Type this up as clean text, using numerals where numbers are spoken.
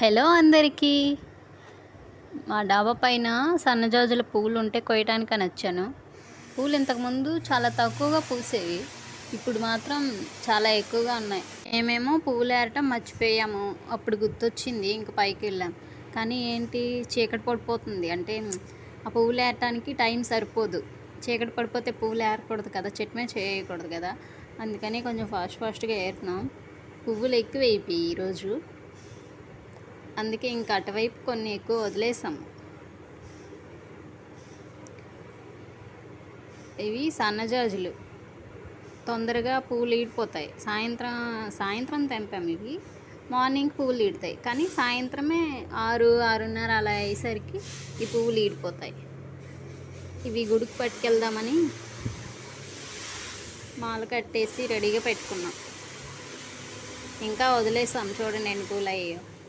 Hello అందరికీ. మా డాబా పైన సన్నజాజుల పువ్వులు ఉంటే కొయ్యటానికని వచ్చాను. పూలు ఇంతకుముందు చాలా తక్కువగా పూసేవి, ఇప్పుడు మాత్రం చాలా ఎక్కువగా ఉన్నాయి. మేమేమో పువ్వులు ఏరటం మర్చిపోయాము. అప్పుడు గుర్తొచ్చింది, ఇంక పైకి వెళ్ళాం. కానీ ఏంటి, చీకటి పడిపోతుంది. అంటే ఆ పువ్వులు ఏరటానికి టైం సరిపోదు. చీకటి పడిపోతే పువ్వులు ఏరకూడదు కదా, చెట్టు మీద చేయకూడదు కదా, అందుకని కొంచెం ఫాస్ట్గా ఏరుతున్నాం. పువ్వులు ఎక్కువ అయిపోయి ఈరోజు, అందుకే ఇంకా అటువైపు కొన్ని ఎక్కువ వదిలేసాం. ఇవి సన్నజాజులు, తొందరగా పువ్వులు ఈడిపోతాయి. సాయంత్రం తెంపాము. ఇవి మార్నింగ్ పువ్వులు ఈడుతాయి, కానీ సాయంత్రమే 6-6:30 అలా అయ్యేసరికి ఈ పువ్వులు ఈడిపోతాయి. ఇవి గుడికి పట్టుకెళ్దామని మాల కట్టేసి రెడీగా పెట్టుకున్నాం. ఇంకా వదిలేసాం, చూడండి ఎన్ని పువ్వులు అయ్యాయో.